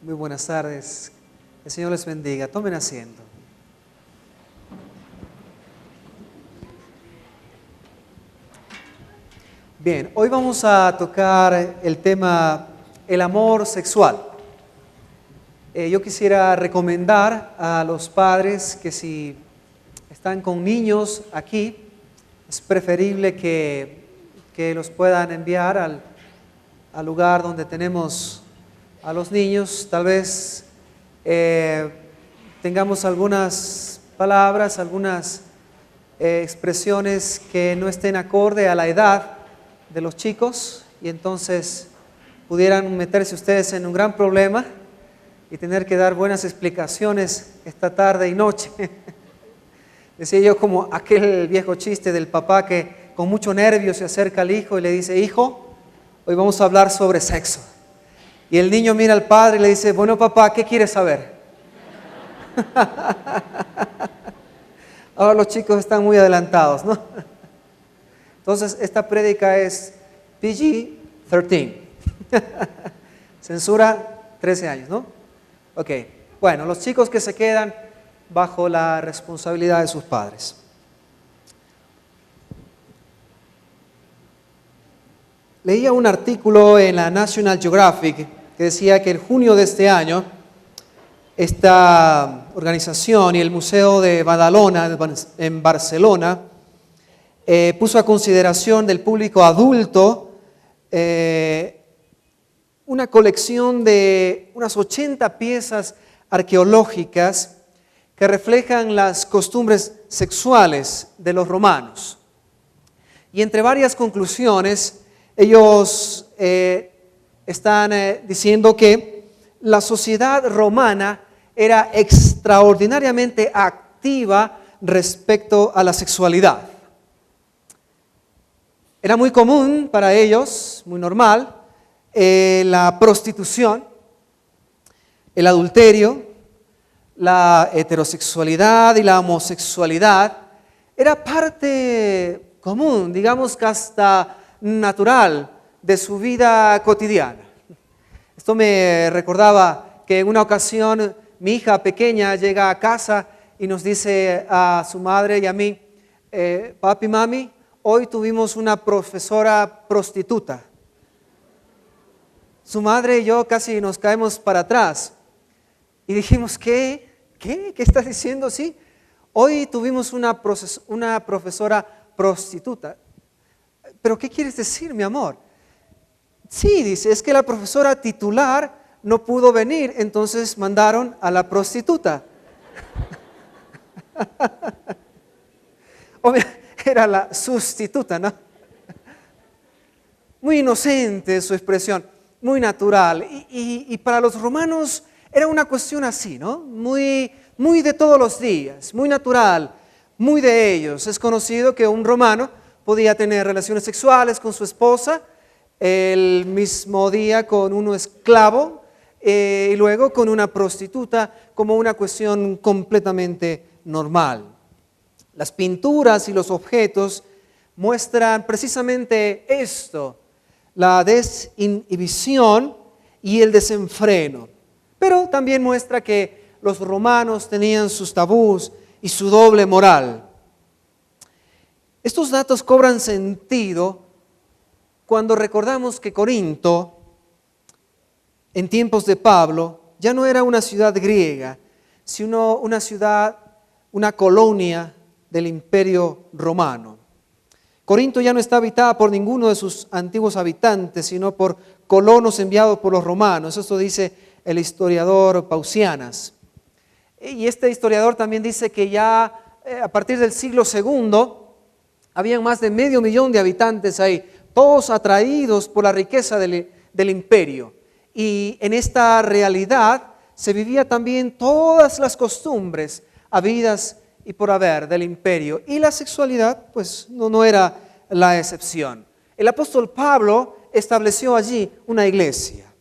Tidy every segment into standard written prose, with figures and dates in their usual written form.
Muy buenas tardes. El Señor les bendiga. Tomen asiento. Bien, hoy vamos a tocar el tema el amor sexual. Yo quisiera recomendar a los padres que si están con niños aquí, es preferible que los puedan enviar al lugar donde tenemos a los niños. Tal vez tengamos algunas palabras, algunas expresiones que no estén acorde a la edad de los chicos y entonces pudieran meterse ustedes en un gran problema y tener que dar buenas explicaciones esta tarde y noche. Decía yo como aquel viejo chiste del papá que con mucho nervio se acerca al hijo y le dice: hijo, hoy vamos a hablar sobre sexo. Y el niño mira al padre y le dice: bueno, papá, ¿qué quieres saber? Ahora los chicos están muy adelantados, ¿no? Entonces, esta prédica es PG-13. Censura 13 años, ¿no? Ok, bueno, los chicos que se quedan bajo la responsabilidad de sus padres. Leía un artículo en la National Geographic que decía que en junio de este año esta organización y el Museo de Badalona en Barcelona puso a consideración del público adulto una colección de unas 80 piezas arqueológicas que reflejan las costumbres sexuales de los romanos. Y entre varias conclusiones, ellos están diciendo que la sociedad romana era extraordinariamente activa respecto a la sexualidad. Era muy común para ellos, muy normal, la prostitución, el adulterio, la heterosexualidad y la homosexualidad. Era parte común, digamos que hasta natural de su vida cotidiana. Esto me recordaba que en una ocasión mi hija pequeña llega a casa y nos dice a su madre y a mí: papi, mami, hoy tuvimos una profesora prostituta. Su madre y yo casi nos caemos para atrás y dijimos: ¿Qué estás diciendo? Sí, hoy tuvimos una profesora prostituta. ¿Pero qué quieres decir, mi amor? Sí, dice, es que la profesora titular no pudo venir, entonces mandaron a la prostituta. Era la sustituta, ¿no? Muy inocente su expresión, muy natural. Y para los romanos era una cuestión así, ¿no? Muy de todos los días, muy natural, muy de ellos. Es conocido que un romano podía tener relaciones sexuales con su esposa el mismo día con un esclavo y luego con una prostituta como una cuestión completamente normal. Las pinturas y los objetos muestran precisamente esto, la desinhibición y el desenfreno, pero también muestra que los romanos tenían sus tabús y su doble moral. Estos datos cobran sentido cuando recordamos que Corinto, en tiempos de Pablo, ya no era una ciudad griega, sino una ciudad, una colonia del Imperio Romano. Corinto ya no está habitada por ninguno de sus antiguos habitantes, sino por colonos enviados por los romanos. Esto dice el historiador Pausianas. Y este historiador también dice que ya a partir del siglo II, habían más de 500,000 de habitantes ahí, todos atraídos por la riqueza del imperio. Y en esta realidad se vivía también todas las costumbres habidas y por haber del imperio. Y la sexualidad, pues, no era la excepción. El apóstol Pablo estableció allí una iglesia.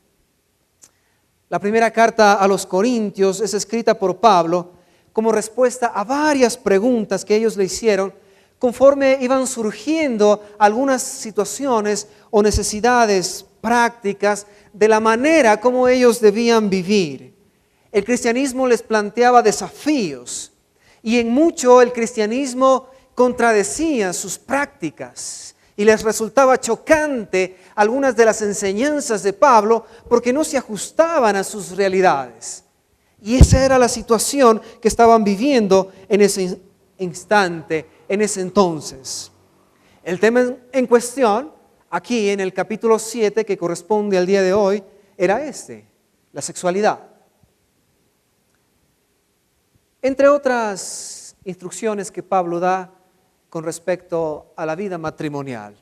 La primera carta a los Corintios es escrita por Pablo como respuesta a varias preguntas que ellos le hicieron conforme iban surgiendo algunas situaciones o necesidades prácticas, de la manera como ellos debían vivir. El cristianismo les planteaba desafíos y en mucho el cristianismo contradecía sus prácticas y les resultaba chocante algunas de las enseñanzas de Pablo porque no se ajustaban a sus realidades. Y esa era la situación que estaban viviendo en ese instante, en ese entonces. El tema en cuestión, aquí en el capítulo 7, que corresponde al día de hoy, era la sexualidad. Entre otras instrucciones que Pablo da con respecto a la vida matrimonial.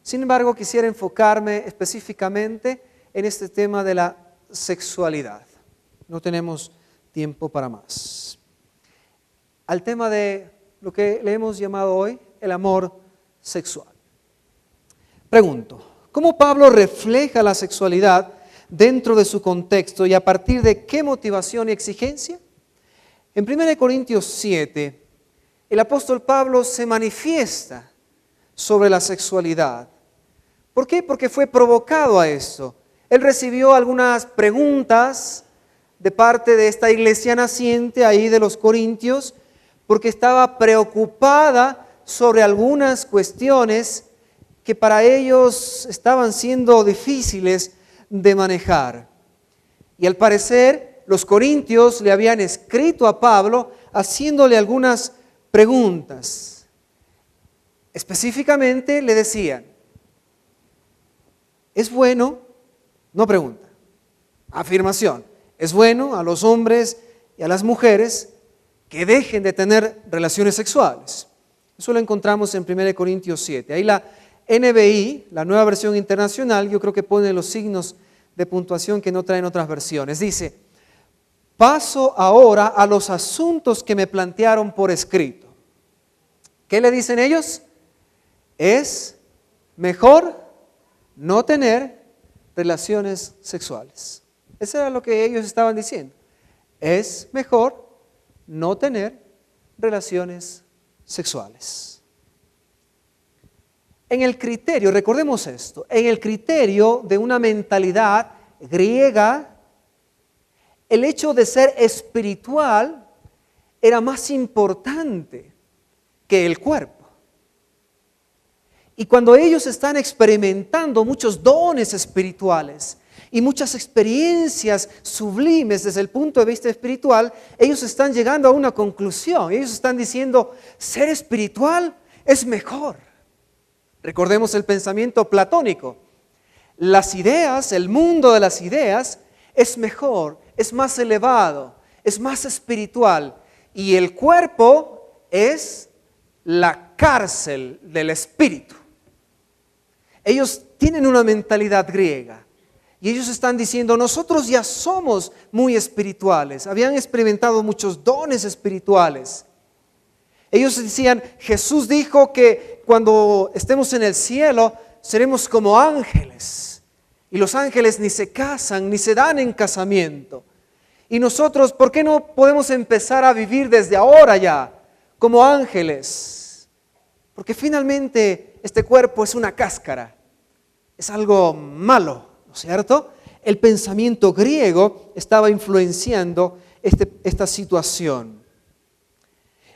Sin embargo, quisiera enfocarme específicamente en este tema de la sexualidad. No tenemos tiempo para más. Al tema de lo que le hemos llamado hoy el amor sexual. Pregunto, ¿cómo Pablo refleja la sexualidad dentro de su contexto y a partir de qué motivación y exigencia? En 1 Corintios 7, el apóstol Pablo se manifiesta sobre la sexualidad. ¿Por qué? Porque fue provocado a esto. Él recibió algunas preguntas de parte de esta iglesia naciente ahí de los Corintios, porque estaba preocupada sobre algunas cuestiones que para ellos estaban siendo difíciles de manejar. Y al parecer los corintios le habían escrito a Pablo haciéndole algunas preguntas. Específicamente le decían, ¿es bueno? No pregunta, afirmación. Es bueno a los hombres y a las mujeres que dejen de tener relaciones sexuales. Eso lo encontramos en 1 Corintios 7. Ahí la NBI, la Nueva Versión Internacional, yo creo que pone los signos de puntuación que no traen otras versiones. Dice, paso ahora a los asuntos que me plantearon por escrito. ¿Qué le dicen ellos? Es mejor no tener relaciones sexuales. Eso era lo que ellos estaban diciendo. Es mejor no tener relaciones sexuales. En el criterio, recordemos esto, en el criterio de una mentalidad griega, el hecho de ser espiritual era más importante que el cuerpo. Y cuando ellos están experimentando muchos dones espirituales y muchas experiencias sublimes desde el punto de vista espiritual, ellos están llegando a una conclusión. Ellos están diciendo, ser espiritual es mejor. Recordemos el pensamiento platónico. Las ideas, el mundo de las ideas es mejor, es más elevado, es más espiritual. Y el cuerpo es la cárcel del espíritu. Ellos tienen una mentalidad griega. Y ellos están diciendo, nosotros ya somos muy espirituales. Habían experimentado muchos dones espirituales. Ellos decían, Jesús dijo que cuando estemos en el cielo, seremos como ángeles. Y los ángeles ni se casan, ni se dan en casamiento. Y nosotros, ¿por qué no podemos empezar a vivir desde ahora ya, como ángeles? Porque finalmente este cuerpo es una cáscara. Es algo malo. ¿No es cierto? El pensamiento griego estaba influenciando esta situación.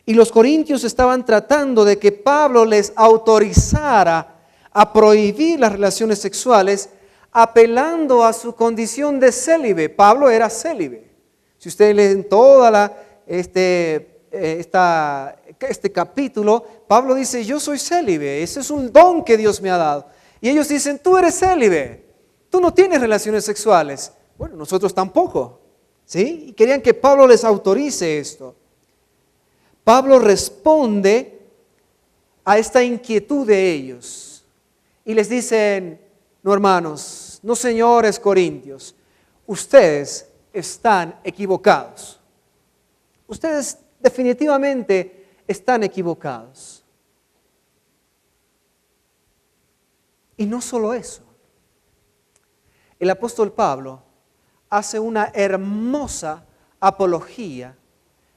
Y los corintios estaban tratando de que Pablo les autorizara a prohibir las relaciones sexuales, apelando a su condición de célibe. Pablo era célibe. Si ustedes leen toda este capítulo, Pablo dice, yo soy célibe, ese es un don que Dios me ha dado. Y ellos dicen, tú eres célibe. Tú no tienes relaciones sexuales. Bueno, nosotros tampoco. ¿Sí? Y querían que Pablo les autorice esto. Pablo responde a esta inquietud de ellos. Y les dicen, no hermanos, no señores corintios, ustedes están equivocados. Ustedes definitivamente están equivocados. Y no solo eso. El apóstol Pablo hace una hermosa apología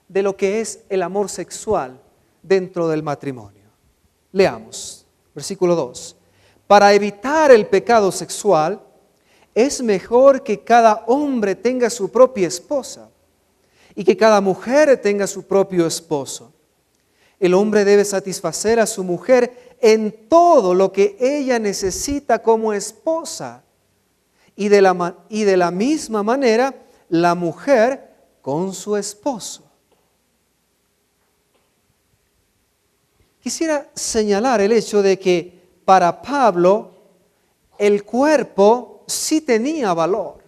de lo que es el amor sexual dentro del matrimonio. Leamos, versículo 2. para evitar el pecado sexual, es mejor que cada hombre tenga su propia esposa y que cada mujer tenga su propio esposo. El hombre debe satisfacer a su mujer en todo lo que ella necesita como esposa. Y de la misma manera, la mujer con su esposo. Quisiera señalar el hecho de que para Pablo el cuerpo sí tenía valor.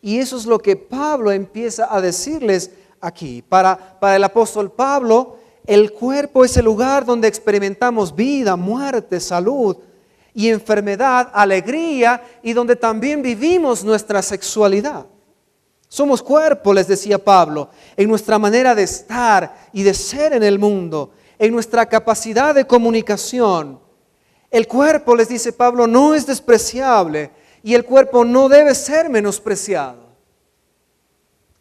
Y eso es lo que Pablo empieza a decirles aquí. Para el apóstol Pablo, el cuerpo es el lugar donde experimentamos vida, muerte, salud y enfermedad, alegría, y donde también vivimos nuestra sexualidad. Somos cuerpo, les decía Pablo, en nuestra manera de estar y de ser en el mundo, en nuestra capacidad de comunicación. El cuerpo, les dice Pablo, no es despreciable y el cuerpo no debe ser menospreciado.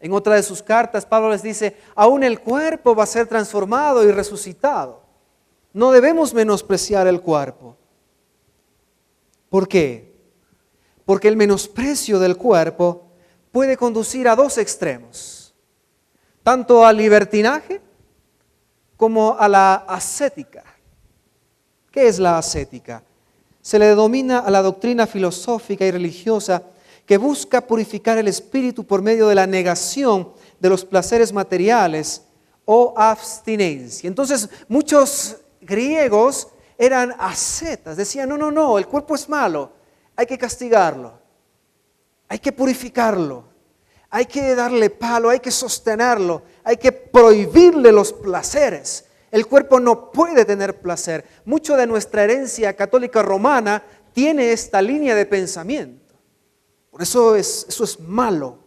En otra de sus cartas, Pablo les dice, aún el cuerpo va a ser transformado y resucitado. No debemos menospreciar el cuerpo. ¿Por qué? Porque el menosprecio del cuerpo puede conducir a dos extremos, tanto al libertinaje como a la ascética. ¿Qué es la ascética? Se le denomina a la doctrina filosófica y religiosa que busca purificar el espíritu por medio de la negación de los placeres materiales o abstinencia. Entonces, muchos griegos eran ascetas, decían, no, el cuerpo es malo, hay que castigarlo, hay que purificarlo, hay que darle palo, hay que sostenerlo, hay que prohibirle los placeres. El cuerpo no puede tener placer. Mucho de nuestra herencia católica romana tiene esta línea de pensamiento. Por eso eso es malo,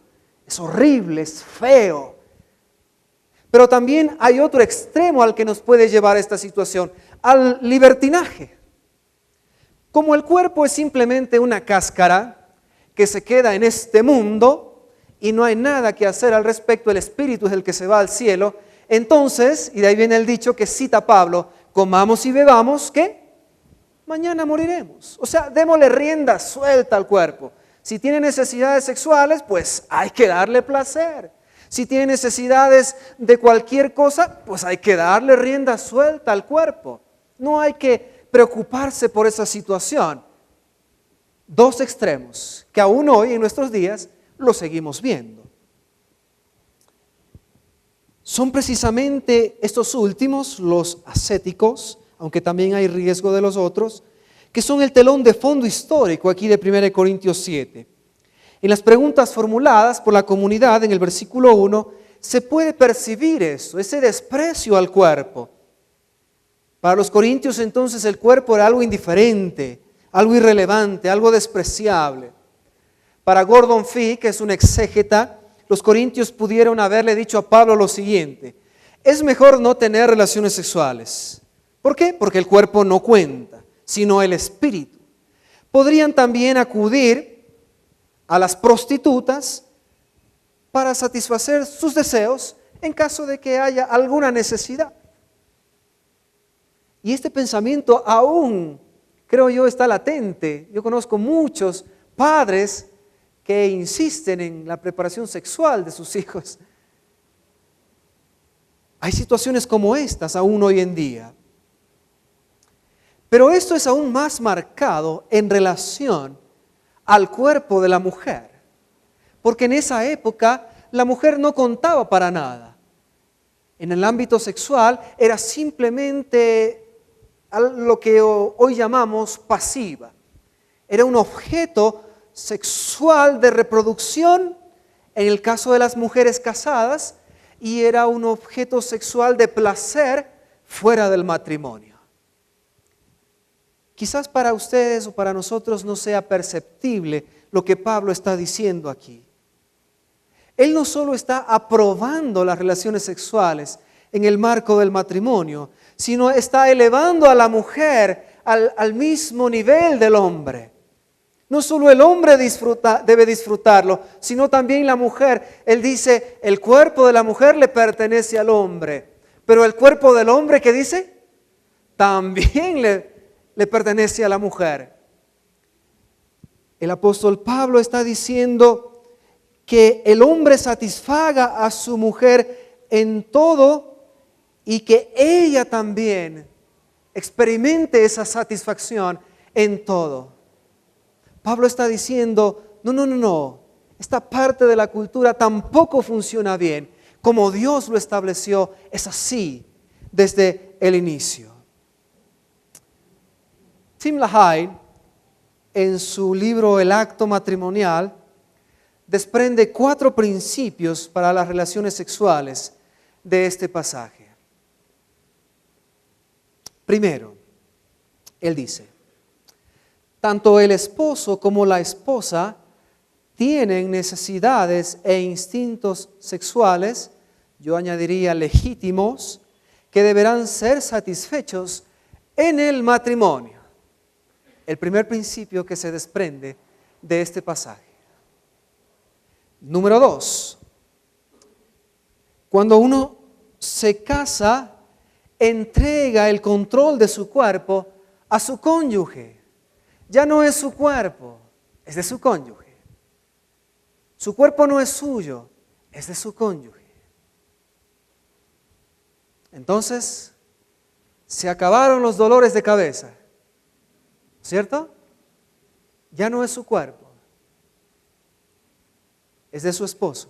es horrible, es feo. Pero también hay otro extremo al que nos puede llevar esta situación, al libertinaje. Como el cuerpo es simplemente una cáscara que se queda en este mundo y no hay nada que hacer al respecto, el espíritu es el que se va al cielo, entonces, y de ahí viene el dicho que cita Pablo, comamos y bebamos, ¿qué? Mañana moriremos. O sea, démosle rienda suelta al cuerpo. Si tiene necesidades sexuales, pues hay que darle placer. Si tiene necesidades de cualquier cosa, pues hay que darle rienda suelta al cuerpo. No hay que preocuparse por esa situación. Dos extremos que aún hoy en nuestros días lo seguimos viendo. Son precisamente estos últimos, los ascéticos, aunque también hay riesgo de los otros, que son el telón de fondo histórico aquí de 1 Corintios 7. En las preguntas formuladas por la comunidad en el versículo 1, se puede percibir eso, ese desprecio al cuerpo. Para los corintios entonces el cuerpo era algo indiferente, algo irrelevante, algo despreciable. Para Gordon Fee, que es un exégeta, los corintios pudieron haberle dicho a Pablo lo siguiente: es mejor no tener relaciones sexuales. ¿Por qué? Porque el cuerpo no cuenta, sino el espíritu. Podrían también acudir a las prostitutas para satisfacer sus deseos en caso de que haya alguna necesidad. Y este pensamiento aún, creo yo, está latente. Yo conozco muchos padres que insisten en la preparación sexual de sus hijos. Hay situaciones como estas aún hoy en día. Pero esto es aún más marcado en relación al cuerpo de la mujer. Porque en esa época la mujer no contaba para nada. En el ámbito sexual era simplemente lo que hoy llamamos pasiva. Era un objeto sexual de reproducción en el caso de las mujeres casadas y era un objeto sexual de placer fuera del matrimonio. Quizás para ustedes o para nosotros no sea perceptible lo que Pablo está diciendo aquí. Él no solo está aprobando las relaciones sexuales en el marco del matrimonio, sino está elevando a la mujer al mismo nivel del hombre. No solo el hombre debe disfrutarlo, sino también la mujer. Él dice, el cuerpo de la mujer le pertenece al hombre, pero el cuerpo del hombre, ¿qué dice? También le pertenece a la mujer. El apóstol Pablo está diciendo que el hombre satisfaga a su mujer en todo y que ella también experimente esa satisfacción en todo. Pablo está diciendo, no, esta parte de la cultura tampoco funciona bien. Como Dios lo estableció, es así desde el inicio. Tim LaHaye, en su libro El acto matrimonial, desprende 4 principios para las relaciones sexuales de este pasaje. Primero, él dice, tanto el esposo como la esposa tienen necesidades e instintos sexuales, yo añadiría legítimos, que deberán ser satisfechos en el matrimonio. El primer principio que se desprende de este pasaje. Número 2, cuando uno se casa, entrega el control de su cuerpo a su cónyuge. Ya no es su cuerpo, es de su cónyuge. Su cuerpo no es suyo, es de su cónyuge. Entonces, se acabaron los dolores de cabeza, ¿cierto? Ya no es su cuerpo, es de su esposo.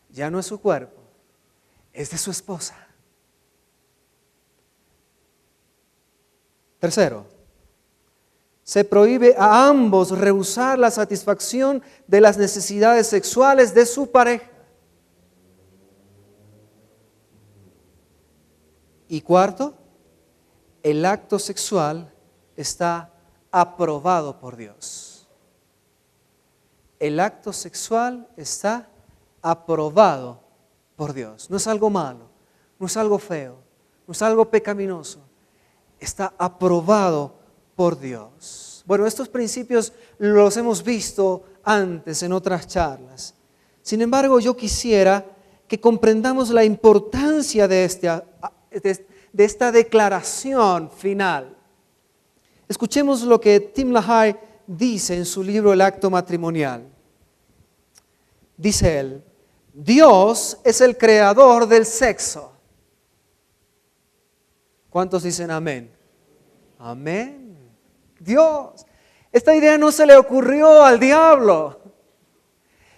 Ya no es su cuerpo, es de su esposa. Tercero, se prohíbe a ambos rehusar la satisfacción de las necesidades sexuales de su pareja. Y cuarto, el acto sexual está aprobado por Dios. El acto sexual está aprobado por Dios. No es algo malo, no es algo feo, no es algo pecaminoso. Está aprobado por Dios. Bueno, estos principios los hemos visto antes en otras charlas. Sin embargo, yo quisiera que comprendamos la importancia de esta declaración final. Escuchemos lo que Tim LaHaye dice en su libro El acto matrimonial. Dice él, Dios es el creador del sexo. ¿Cuántos dicen amén? Amén. Dios. Esta idea no se le ocurrió al diablo.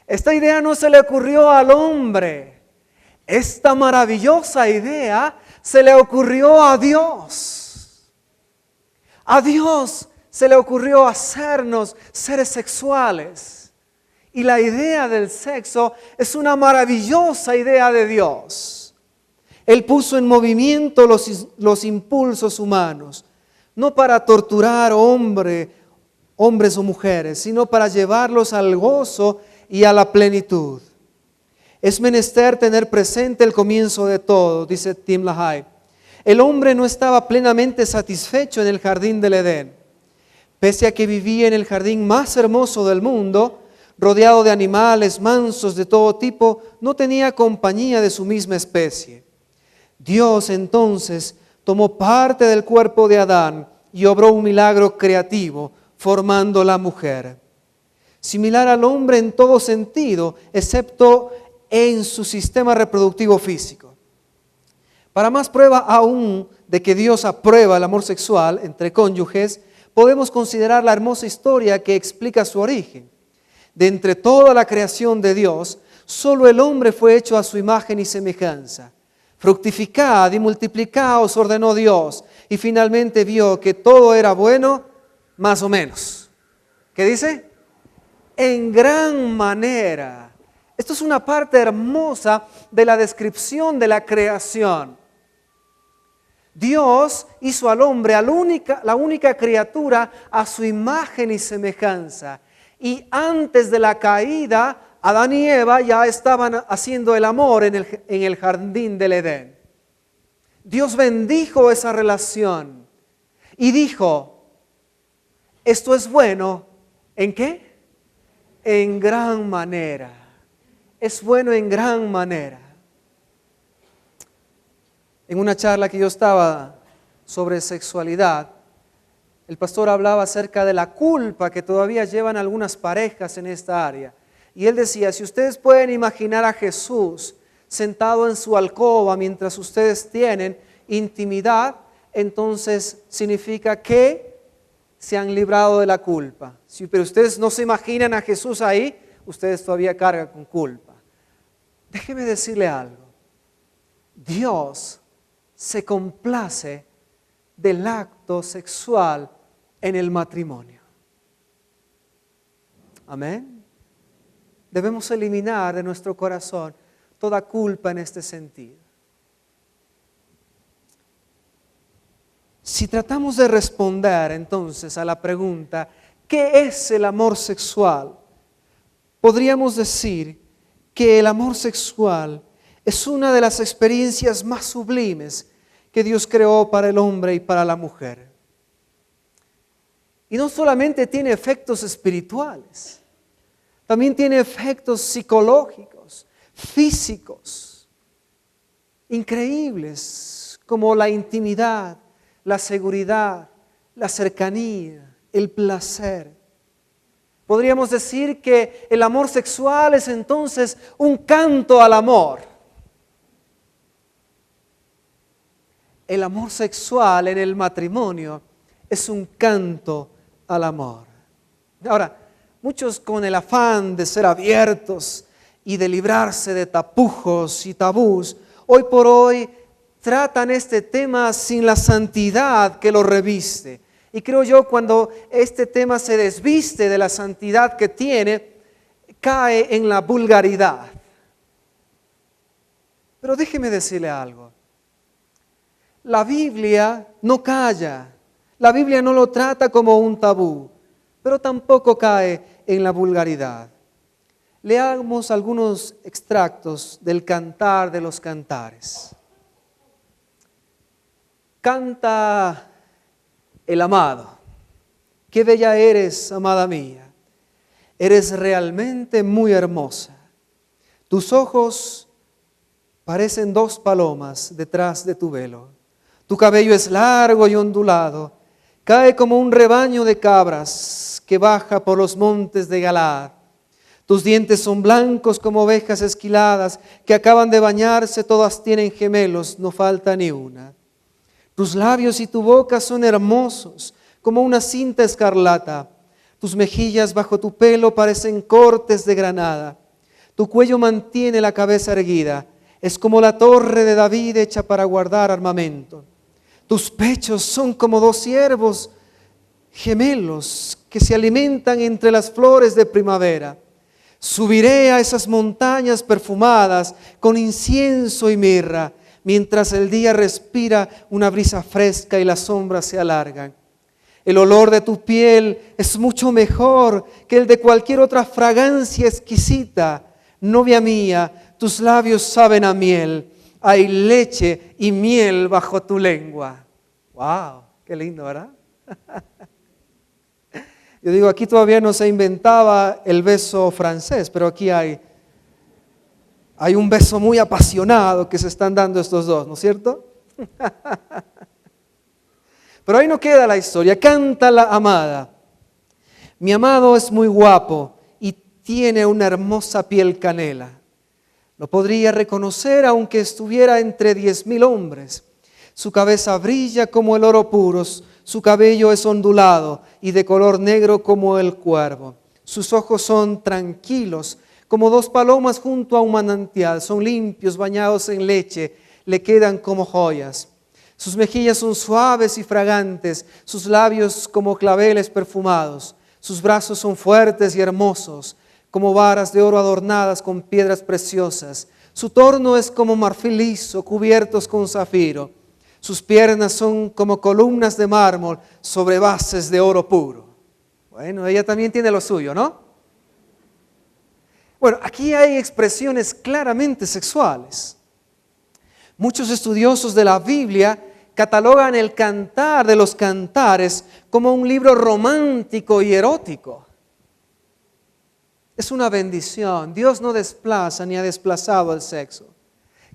Esta idea no se le ocurrió al hombre. Esta maravillosa idea se le ocurrió a Dios. A Dios se le ocurrió hacernos seres sexuales. Y la idea del sexo es una maravillosa idea de Dios. Él puso en movimiento los impulsos humanos, no para torturar hombres o mujeres, sino para llevarlos al gozo y a la plenitud. Es menester tener presente el comienzo de todo, dice Tim LaHaye. El hombre no estaba plenamente satisfecho en el jardín del Edén. Pese a que vivía en el jardín más hermoso del mundo, rodeado de animales mansos de todo tipo, no tenía compañía de su misma especie. Dios entonces tomó parte del cuerpo de Adán y obró un milagro creativo, formando la mujer. Similar al hombre en todo sentido, excepto en su sistema reproductivo físico. Para más prueba aún de que Dios aprueba el amor sexual entre cónyuges, podemos considerar la hermosa historia que explica su origen. De entre toda la creación de Dios, solo el hombre fue hecho a su imagen y semejanza. Fructificad y multiplicaos, ordenó Dios, y finalmente vio que todo era bueno, más o menos. ¿Qué dice? En gran manera. Esto es una parte hermosa de la descripción de la creación. Dios hizo al hombre la única criatura a su imagen y semejanza. Y antes de la caída, Adán y Eva ya estaban haciendo el amor en el jardín del Edén. Dios bendijo esa relación y dijo, esto es bueno, ¿en qué? En gran manera. Es bueno en gran manera. En una charla que yo estaba sobre sexualidad, El pastor hablaba acerca de la culpa que todavía llevan algunas parejas en esta área. Y él decía, si ustedes pueden imaginar a Jesús sentado en su alcoba mientras ustedes tienen intimidad, entonces significa que se han librado de la culpa. Pero ustedes no se imaginan a Jesús ahí, ustedes todavía cargan con culpa. Déjeme decirle algo. Dios se complace del acto sexual en el matrimonio. Amén. Debemos eliminar de nuestro corazón toda culpa en este sentido. Si tratamos de responder entonces a la pregunta, ¿qué es el amor sexual? Podríamos decir que el amor sexual es una de las experiencias más sublimes que Dios creó para el hombre y para la mujer. Y no solamente tiene efectos espirituales, también tiene efectos psicológicos, físicos, increíbles, como la intimidad, la seguridad, la cercanía, el placer. Podríamos decir que el amor sexual es entonces un canto al amor. El amor sexual en el matrimonio es un canto al amor. Ahora, muchos con el afán de ser abiertos y de librarse de tapujos y tabús, hoy por hoy tratan este tema sin la santidad que lo reviste. Y creo yo, cuando este tema se desviste de la santidad que tiene, cae en la vulgaridad. Pero déjeme decirle algo. La Biblia no calla. La Biblia no lo trata como un tabú, pero tampoco cae en la vulgaridad. Leamos algunos extractos del Cantar de los Cantares. Canta el amado. Qué bella eres, amada mía. Eres realmente muy hermosa. Tus ojos parecen dos palomas detrás de tu velo. Tu cabello es largo y ondulado. Cae como un rebaño de cabras que baja por los montes de Galaad. Tus dientes son blancos como ovejas esquiladas que acaban de bañarse, todas tienen gemelos, no falta ni una. Tus labios y tu boca son hermosos como una cinta escarlata. Tus mejillas bajo tu pelo parecen cortes de granada. Tu cuello mantiene la cabeza erguida. Es como la torre de David hecha para guardar armamento. Tus pechos son como dos ciervos gemelos que se alimentan entre las flores de primavera. Subiré a esas montañas perfumadas con incienso y mirra, mientras el día respira una brisa fresca y las sombras se alargan. El olor de tu piel es mucho mejor que el de cualquier otra fragancia exquisita. Novia mía, tus labios saben a miel. Hay leche y miel bajo tu lengua. ¡Wow! ¡Qué lindo!, ¿verdad? Yo digo, aquí todavía no se inventaba el beso francés, pero aquí hay un beso muy apasionado que se están dando estos dos, ¿no es cierto? Pero ahí no queda la historia. Canta la amada. Mi amado es muy guapo y tiene una hermosa piel canela. Lo podría reconocer aunque estuviera entre 10,000 hombres. Su cabeza brilla como el oro puro, su cabello es ondulado y de color negro como el cuervo. Sus ojos son tranquilos, como dos palomas junto a un manantial. Son limpios, bañados en leche, le quedan como joyas. Sus mejillas son suaves y fragantes, sus labios como claveles perfumados. Sus brazos son fuertes y hermosos, como varas de oro adornadas con piedras preciosas. Su torno es como marfil liso, cubiertos con zafiro. Sus piernas son como columnas de mármol sobre bases de oro puro. Bueno, ella también tiene lo suyo, ¿no? Bueno, aquí hay expresiones claramente sexuales. Muchos estudiosos de la Biblia catalogan el Cantar de los Cantares como un libro romántico y erótico. Es una bendición. Dios no desplaza ni ha desplazado el sexo.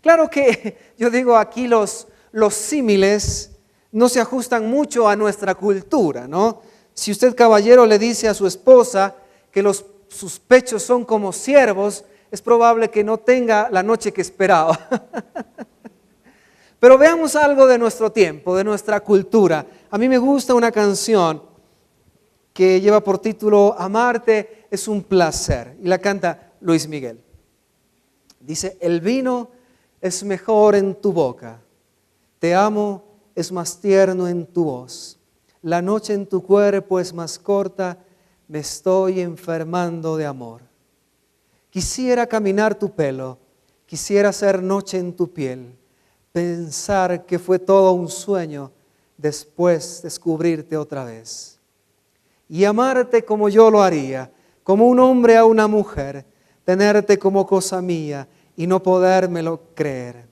Claro que yo digo aquí los símiles no se ajustan mucho a nuestra cultura, ¿no? Si usted, caballero, le dice a su esposa que sus pechos son como ciervos, es probable que no tenga la noche que esperaba. Pero veamos algo de nuestro tiempo, de nuestra cultura. A mí me gusta una canción que lleva por título Amarte es un placer, y la canta Luis Miguel. Dice: el vino es mejor en tu boca, te amo es más tierno en tu voz, la noche en tu cuerpo es más corta, me estoy enfermando de amor. Quisiera caminar tu pelo, quisiera hacer noche en tu piel, pensar que fue todo un sueño, después descubrirte otra vez. Y amarte como yo lo haría, como un hombre a una mujer, tenerte como cosa mía y no podérmelo creer.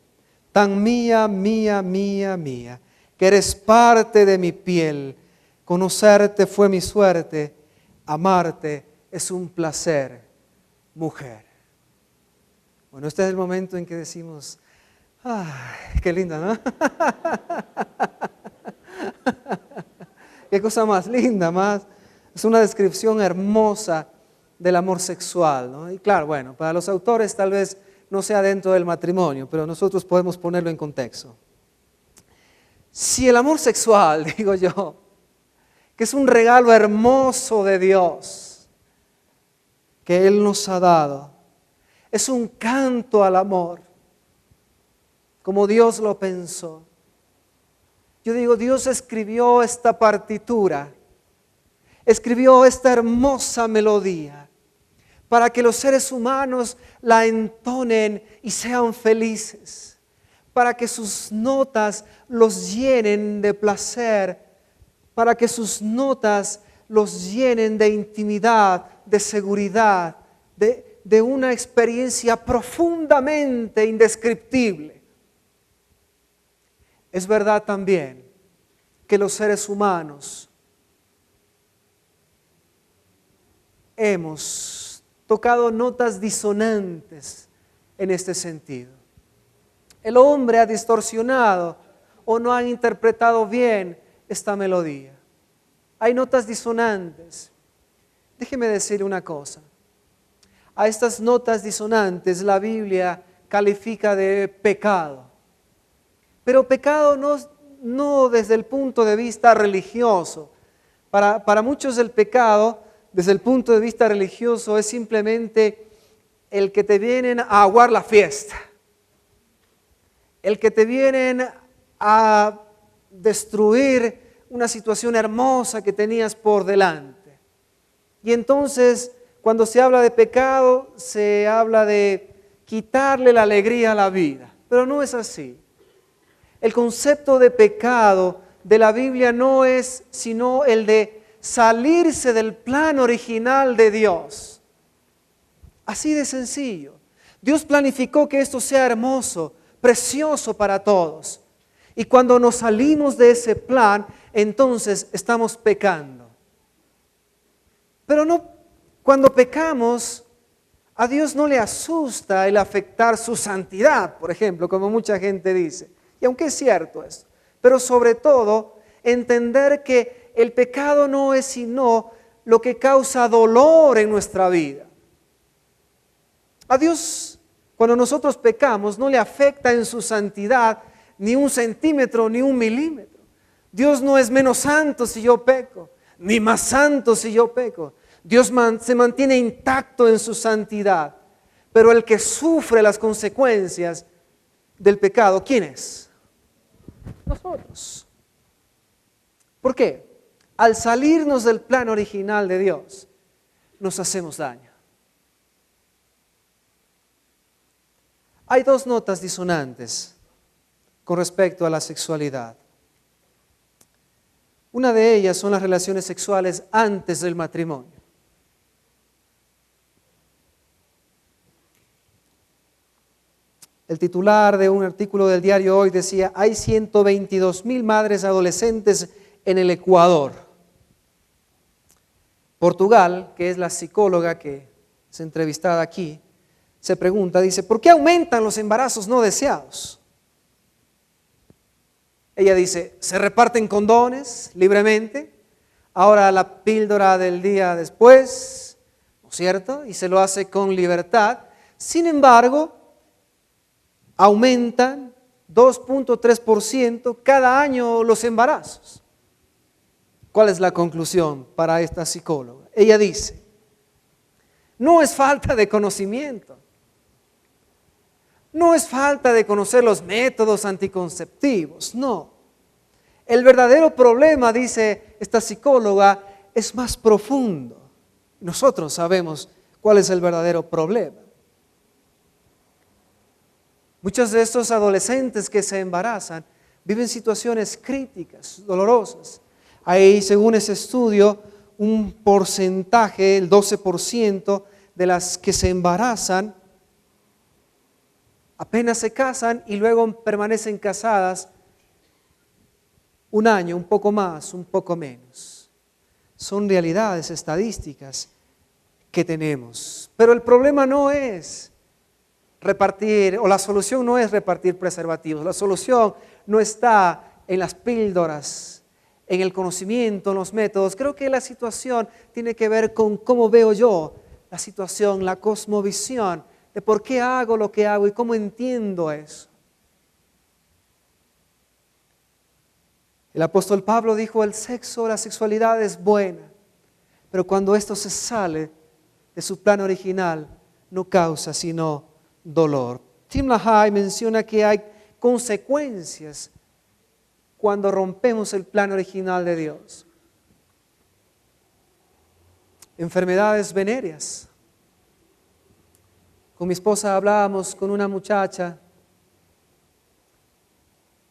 Tan mía, mía, mía, mía, que eres parte de mi piel. Conocerte fue mi suerte, amarte es un placer, mujer. Bueno, este es el momento en que decimos: ¡ay, qué linda!, ¿no? Qué cosa más linda, más. Es una descripción hermosa del amor sexual, ¿no? Y claro, bueno, para los autores tal vez no sea dentro del matrimonio, pero nosotros podemos ponerlo en contexto. Si el amor sexual, digo yo, que es un regalo hermoso de Dios, que Él nos ha dado, es un canto al amor, como Dios lo pensó. Yo digo, Dios escribió esta partitura, escribió esta hermosa melodía para que los seres humanos la entonen y sean felices, para que sus notas los llenen de placer, para que sus notas los llenen de intimidad, de seguridad, de una experiencia profundamente indescriptible. Es verdad también que los seres humanos hemos tocado notas disonantes en este sentido. El hombre ha distorsionado o no ha interpretado bien esta melodía. Hay notas disonantes. Déjeme decir una cosa. A estas notas disonantes la Biblia califica de pecado. Pero pecado no desde el punto de vista religioso. Para muchos el pecado, desde el punto de vista religioso, es simplemente el que te vienen a aguar la fiesta. El que te vienen a destruir una situación hermosa que tenías por delante. Y entonces, cuando se habla de pecado, se habla de quitarle la alegría a la vida. Pero no es así. El concepto de pecado de la Biblia no es sino el de salirse del plan original de Dios. Así de sencillo. Dios planificó que esto sea hermoso, precioso para todos. Y cuando nos salimos de ese plan, entonces estamos pecando. Pero no, cuando pecamos, a Dios no le asusta el afectar su santidad, por ejemplo, como mucha gente dice. Y aunque es cierto eso, pero sobre todo entender que el pecado no es sino lo que causa dolor en nuestra vida. A Dios, cuando nosotros pecamos, no le afecta en su santidad ni un centímetro ni un milímetro. Dios no es menos santo si yo peco, ni más santo si yo peco. Dios se mantiene intacto en su santidad, pero el que sufre las consecuencias del pecado, ¿quién es? Nosotros. ¿Por qué? Al salirnos del plan original de Dios, nos hacemos daño. Hay dos notas disonantes con respecto a la sexualidad. Una de ellas son las relaciones sexuales antes del matrimonio. El titular de un artículo del diario Hoy decía: hay 122,000 madres adolescentes en el Ecuador. Portugal, que es la psicóloga que es entrevistada aquí, se pregunta, dice: ¿por qué aumentan los embarazos no deseados? Ella dice, se reparten condones libremente, ahora la píldora del día después, ¿no es cierto? Y se lo hace con libertad. Sin embargo, aumentan 2.3% cada año los embarazos. ¿Cuál es la conclusión para esta psicóloga? Ella dice, no es falta de conocimiento, no es falta de conocer los métodos anticonceptivos, no. El verdadero problema, dice esta psicóloga, es más profundo. Nosotros sabemos cuál es el verdadero problema. Muchos de estos adolescentes que se embarazan viven situaciones críticas, dolorosas. Hay, según ese estudio, un porcentaje, el 12% de las que se embarazan, apenas se casan y luego permanecen casadas un año, un poco más, un poco menos. Son realidades estadísticas que tenemos. Pero el problema no es repartir, o la solución no es repartir preservativos. La solución no está en las píldoras, en el conocimiento, en los métodos. Creo que la situación tiene que ver con cómo veo yo la situación, la cosmovisión de por qué hago lo que hago y cómo entiendo eso. El apóstol Pablo dijo, el sexo, la sexualidad es buena, pero cuando esto se sale de su plan original, no causa sino dolor. Tim LaHaye menciona que hay consecuencias cuando rompemos el plan original de Dios. Enfermedades venéreas. Con mi esposa hablábamos con una muchacha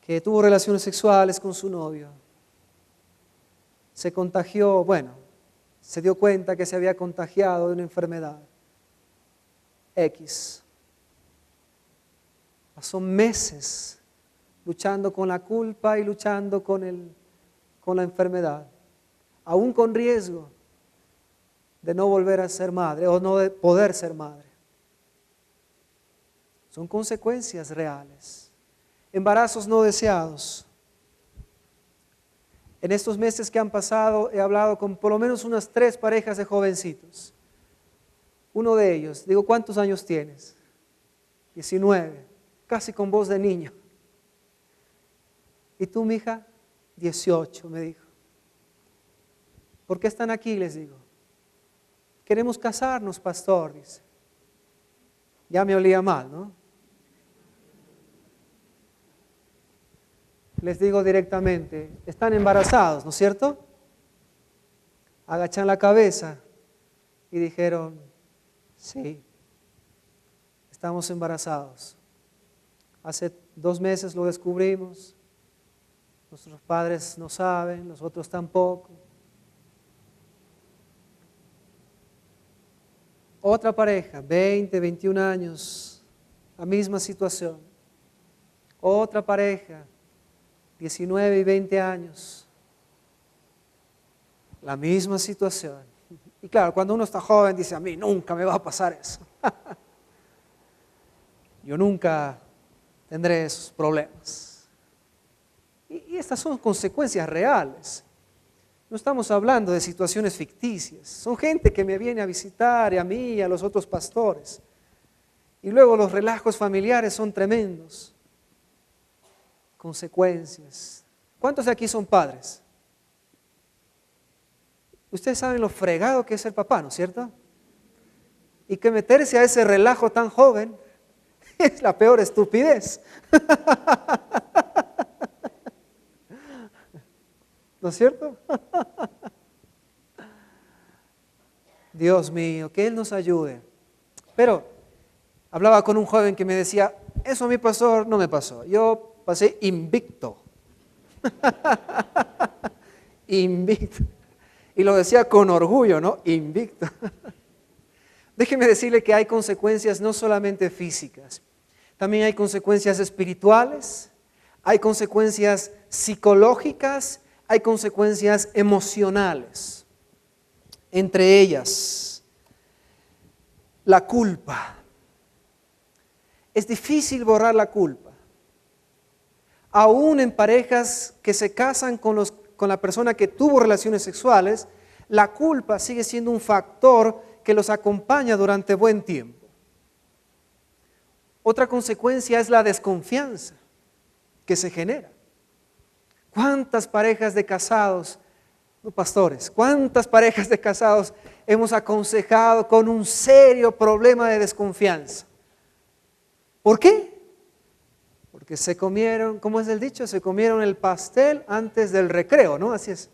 que tuvo relaciones sexuales con su novio. Se contagió, se dio cuenta que se había contagiado de una enfermedad X. Pasó meses luchando con la culpa y luchando con la enfermedad, aún con riesgo de no volver a ser madre o no de poder ser madre. Son consecuencias reales. Embarazos no deseados. En estos meses que han pasado he hablado con por lo menos unas 3 parejas de jovencitos. Uno de ellos, digo, ¿cuántos años tienes? 19, casi con voz de niño. ¿Y tú, mija? 18, me dijo. ¿Por qué están aquí? Les digo. Queremos casarnos, pastor, dice. Ya me olía mal, ¿no? Les digo directamente, están embarazados, ¿no es cierto? Agachan la cabeza y dijeron, sí, estamos embarazados. Hace 2 meses lo descubrimos, nuestros padres no saben, los otros tampoco. Otra pareja, 20, 21 años, la misma situación. Otra pareja, 19 y 20 años, la misma situación. Y claro, cuando uno está joven dice, a mí nunca me va a pasar eso. Yo nunca tendré esos problemas. Y estas son consecuencias reales. No estamos hablando de situaciones ficticias. Son gente que me viene a visitar, y a mí y a los otros pastores. Y luego los relajos familiares son tremendos. Consecuencias. ¿Cuántos de aquí son padres? Ustedes saben lo fregado que es ser papá, ¿no es cierto? Y que meterse a ese relajo tan joven es la peor estupidez. ¿No es cierto? Dios mío, que Él nos ayude. Pero hablaba con un joven que me decía, eso a mi pastor no me pasó. Yo pasé invicto. Invicto. Y lo decía con orgullo, ¿no? Invicto. Déjeme decirle que hay consecuencias no solamente físicas, también hay consecuencias espirituales, hay consecuencias psicológicas, hay consecuencias emocionales. Entre ellas, la culpa. Es difícil borrar la culpa. Aún en parejas que se casan con la persona que tuvo relaciones sexuales, la culpa sigue siendo un factor que los acompaña durante buen tiempo. Otra consecuencia es la desconfianza que se genera. ¿Cuántas parejas de casados, no pastores, cuántas parejas de casados hemos aconsejado con un serio problema de desconfianza? ¿Por qué? Porque se comieron, ¿cómo es el dicho? Se comieron el pastel antes del recreo, ¿no? Así es.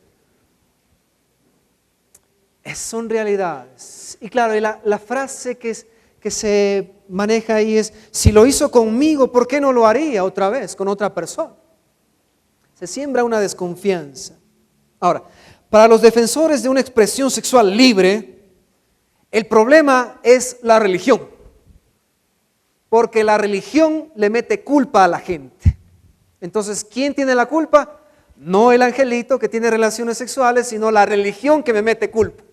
Son realidades. Y claro, la frase que se maneja ahí es, si lo hizo conmigo, ¿por qué no lo haría otra vez con otra persona? Se siembra una desconfianza. Ahora, para los defensores de una expresión sexual libre, el problema es la religión. Porque la religión le mete culpa a la gente. Entonces, ¿quién tiene la culpa? No el angelito que tiene relaciones sexuales, sino la religión que me mete culpa.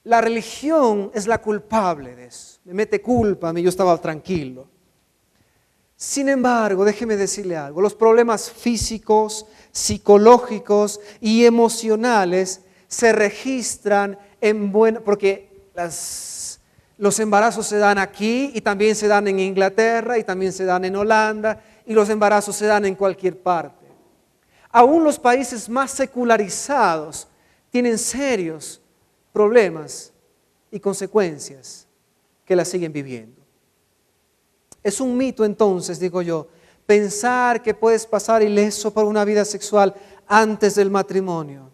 La religión es la culpable de eso. Me mete culpa a mí, yo estaba tranquilo. Sin embargo, déjeme decirle algo, los problemas físicos, psicológicos y emocionales se registran porque los embarazos se dan aquí y también se dan en Inglaterra y también se dan en Holanda y los embarazos se dan en cualquier parte. Aún los países más secularizados tienen serios problemas y consecuencias que la siguen viviendo. Es un mito entonces, digo yo, pensar que puedes pasar ileso por una vida sexual antes del matrimonio.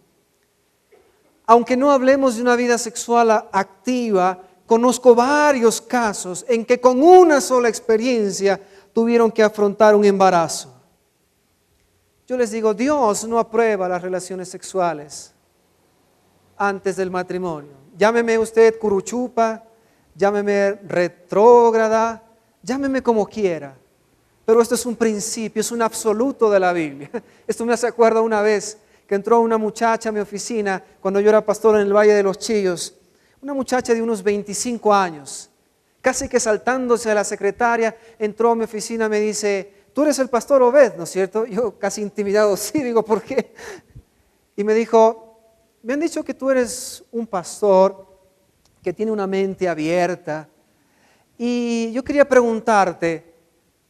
Aunque no hablemos de una vida sexual activa, conozco varios casos en que con una sola experiencia tuvieron que afrontar un embarazo. Yo les digo, Dios no aprueba las relaciones sexuales antes del matrimonio. Llámeme usted curuchupa, llámeme retrógrada, llámeme como quiera. Pero esto es un principio, es un absoluto de la Biblia. Esto me hace acuerdo una vez que entró una muchacha a mi oficina cuando yo era pastor en el Valle de los Chillos. Una muchacha de unos 25 años, casi que saltándose a la secretaria, entró a mi oficina y me dice, tú eres el pastor Obed, ¿no es cierto? Yo casi intimidado, sí, digo, ¿por qué? Y me dijo, me han dicho que tú eres un pastor que tiene una mente abierta y yo quería preguntarte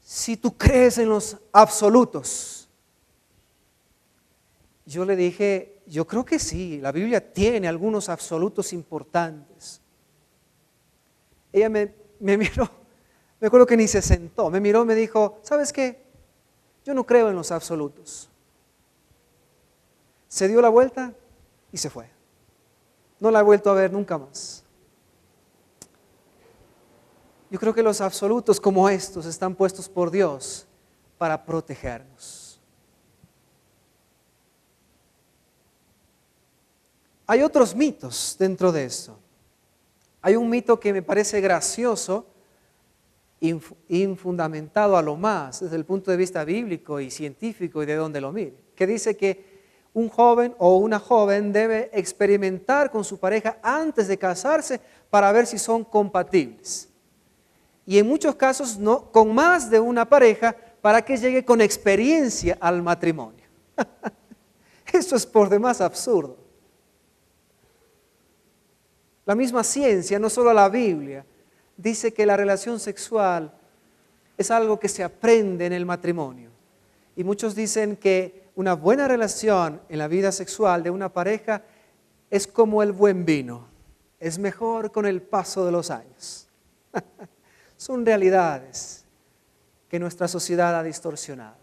si tú crees en los absolutos. Yo le dije, yo creo que sí, la Biblia tiene algunos absolutos importantes. Ella me miró, me acuerdo que ni se sentó, me miró y me dijo, ¿sabes qué? Yo no creo en los absolutos. Se dio la vuelta y se fue. No la he vuelto a ver nunca más. Yo creo que los absolutos como estos están puestos por Dios para protegernos. Hay otros mitos dentro de esto. Hay un mito que me parece gracioso, infundamentado a lo más desde el punto de vista bíblico y científico y de donde lo mire, que dice que un joven o una joven debe experimentar con su pareja antes de casarse para ver si son compatibles. Y en muchos casos no, con más de una pareja para que llegue con experiencia al matrimonio. Eso es por demás absurdo. La misma ciencia, no solo la Biblia, dice que la relación sexual es algo que se aprende en el matrimonio. Y muchos dicen que una buena relación en la vida sexual de una pareja es como el buen vino, es mejor con el paso de los años. Son realidades que nuestra sociedad ha distorsionado.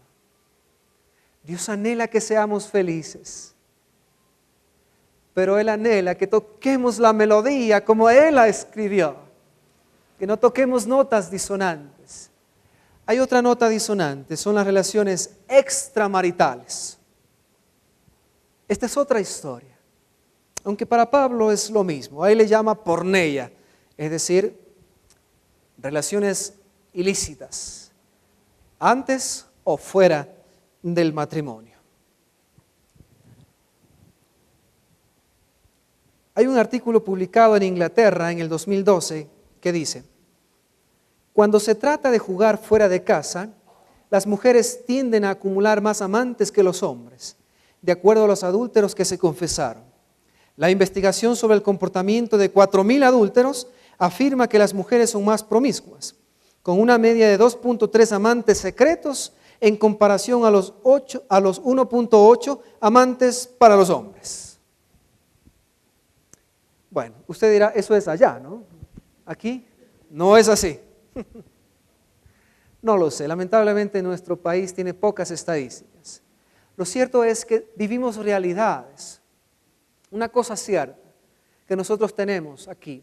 Dios anhela que seamos felices, pero Él anhela que toquemos la melodía como Él la escribió, que no toquemos notas disonantes. Hay otra nota disonante, son las relaciones extramaritales. Esta es otra historia, aunque para Pablo es lo mismo. A él le llama porneia, es decir, relaciones ilícitas, antes o fuera del matrimonio. Hay un artículo publicado en Inglaterra en el 2012 que dice: cuando se trata de jugar fuera de casa, las mujeres tienden a acumular más amantes que los hombres, de acuerdo a los adúlteros que se confesaron. La investigación sobre el comportamiento de 4,000 adúlteros afirma que las mujeres son más promiscuas, con una media de 2.3 amantes secretos en comparación a los 1.8 amantes para los hombres. Bueno, usted dirá, eso es allá, ¿no? Aquí no es así. No lo sé, lamentablemente nuestro país tiene pocas estadísticas. Lo cierto es que vivimos realidades. Una cosa cierta que nosotros tenemos aquí,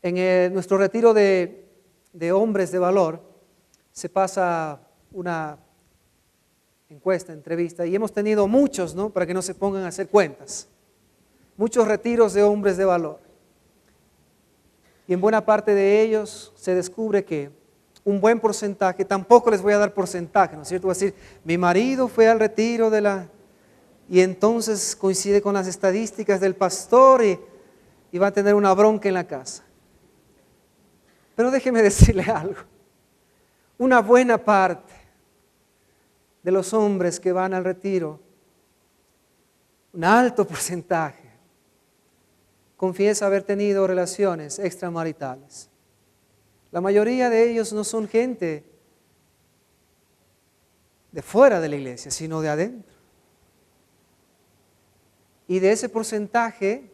en nuestro retiro de hombres de valor, se pasa una encuesta, entrevista, y hemos tenido muchos, ¿no? Para que no se pongan a hacer cuentas, muchos retiros de hombres de valor. Y en buena parte de ellos se descubre que un buen porcentaje, tampoco les voy a dar porcentaje, ¿no es cierto? Voy a decir, mi marido fue al retiro y entonces coincide con las estadísticas del pastor y va a tener una bronca en la casa. Pero déjeme decirle algo, una buena parte de los hombres que van al retiro, un alto porcentaje, confiesa haber tenido relaciones extramaritales. La mayoría de ellos no son gente de fuera de la iglesia, sino de adentro. Y de ese porcentaje,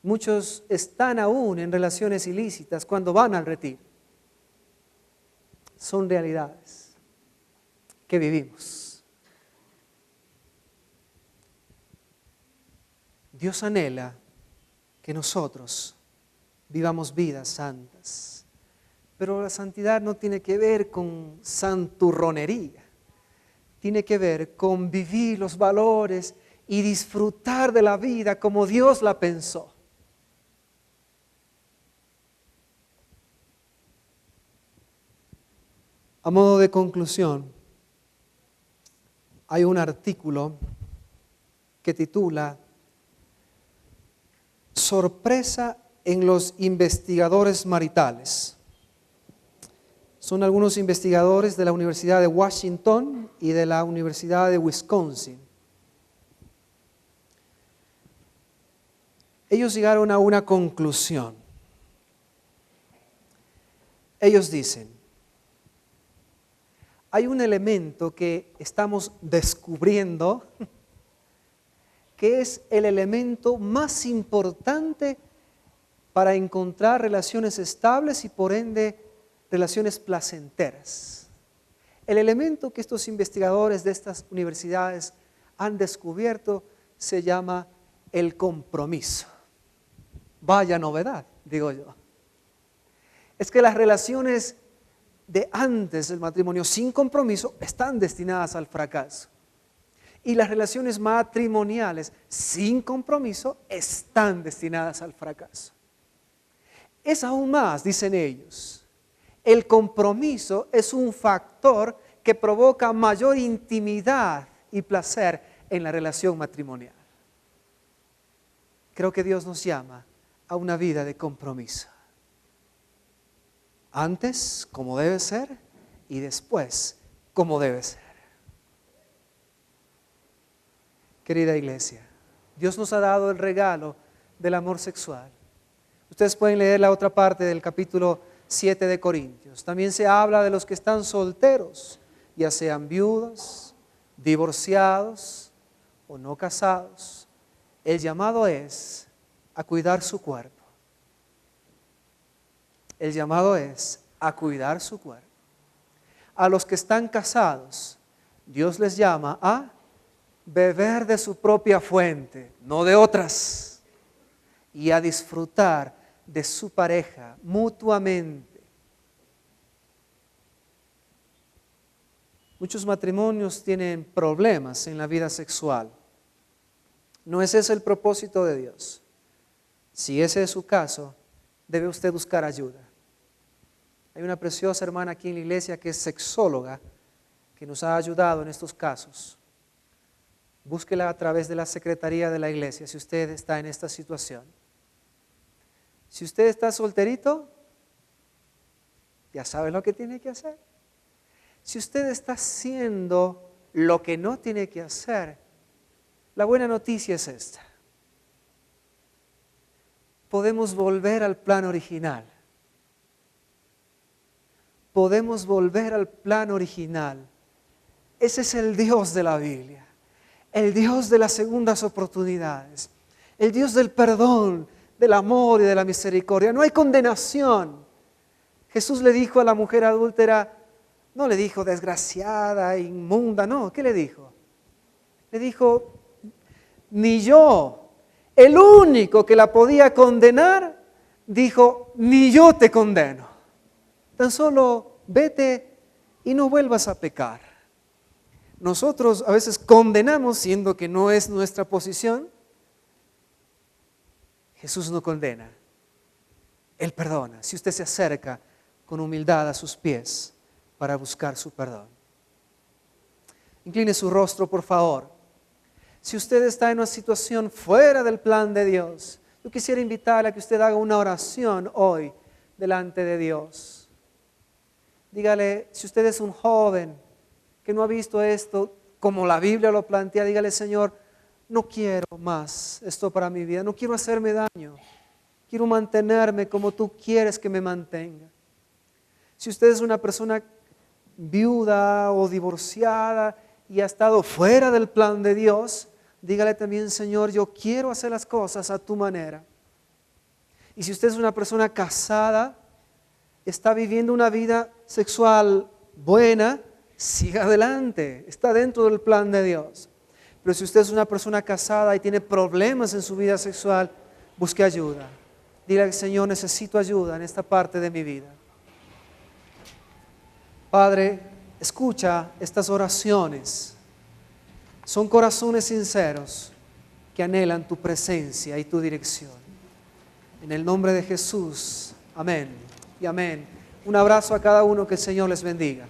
muchos están aún en relaciones ilícitas cuando van al retiro. Son realidades que vivimos. Dios anhela que nosotros vivamos vidas santas. Pero la santidad no tiene que ver con santurronería. Tiene que ver con vivir los valores y disfrutar de la vida como Dios la pensó. A modo de conclusión, hay un artículo que titula Sorpresa en los investigadores maritales. Son algunos investigadores de la Universidad de Washington y de la Universidad de Wisconsin. Ellos llegaron a una conclusión. Ellos dicen, hay un elemento que estamos descubriendo que es el elemento más importante para encontrar relaciones estables y por ende relaciones placenteras. El elemento que estos investigadores de estas universidades han descubierto se llama el compromiso. Vaya novedad, digo yo. Es que las relaciones de antes del matrimonio sin compromiso están destinadas al fracaso. Y las relaciones matrimoniales sin compromiso están destinadas al fracaso. Es aún más, dicen ellos, el compromiso es un factor que provoca mayor intimidad y placer en la relación matrimonial. Creo que Dios nos llama a una vida de compromiso. Antes, como debe ser, y después, como debe ser. Querida iglesia, Dios nos ha dado el regalo del amor sexual. Ustedes pueden leer la otra parte del capítulo 7 de Corintios. También se habla de los que están solteros, ya sean viudos, divorciados o no casados. El llamado es a cuidar su cuerpo. El llamado es a cuidar su cuerpo. A los que están casados, Dios les llama a beber de su propia fuente, no de otras, y a disfrutar de su pareja mutuamente. Muchos matrimonios tienen problemas en la vida sexual. No es ese el propósito de Dios. Si ese es su caso, debe usted buscar ayuda. Hay una preciosa hermana aquí en la iglesia que es sexóloga, que nos ha ayudado en estos casos. Búsquela a través de la secretaría de la iglesia si usted está en esta situación. Si usted está solterito, ya sabe lo que tiene que hacer. Si usted está haciendo lo que no tiene que hacer, la buena noticia es esta. Podemos volver al plan original. Podemos volver al plan original. Ese es el Dios de la Biblia. El Dios de las segundas oportunidades. El Dios del perdón, del amor y de la misericordia. No hay condenación. Jesús le dijo a la mujer adúltera, no le dijo desgraciada, inmunda, no. ¿Qué le dijo? Le dijo, ni yo. El único que la podía condenar, dijo, ni yo te condeno. Tan solo vete y no vuelvas a pecar. Nosotros a veces condenamos siendo que no es nuestra posición. Jesús no condena. Él perdona. Si usted se acerca con humildad a sus pies para buscar su perdón. Incline su rostro, por favor. Si usted está en una situación fuera del plan de Dios, yo quisiera invitarle a que usted haga una oración hoy delante de Dios. Dígale, si usted es un joven que no ha visto esto como la Biblia lo plantea, dígale, Señor, no quiero más esto para mi vida, no quiero hacerme daño, quiero mantenerme como tú quieres que me mantenga. Si usted es una persona viuda o divorciada y ha estado fuera del plan de Dios, dígale también, Señor, yo quiero hacer las cosas a tu manera. Y si usted es una persona casada, está viviendo una vida sexual buena, siga adelante, está dentro del plan de Dios. Pero si usted es una persona casada y tiene problemas en su vida sexual, busque ayuda. Dígale, Señor, necesito ayuda en esta parte de mi vida. Padre, escucha estas oraciones. Son corazones sinceros que anhelan tu presencia y tu dirección. En el nombre de Jesús, amén y amén. Un abrazo a cada uno, que el Señor les bendiga.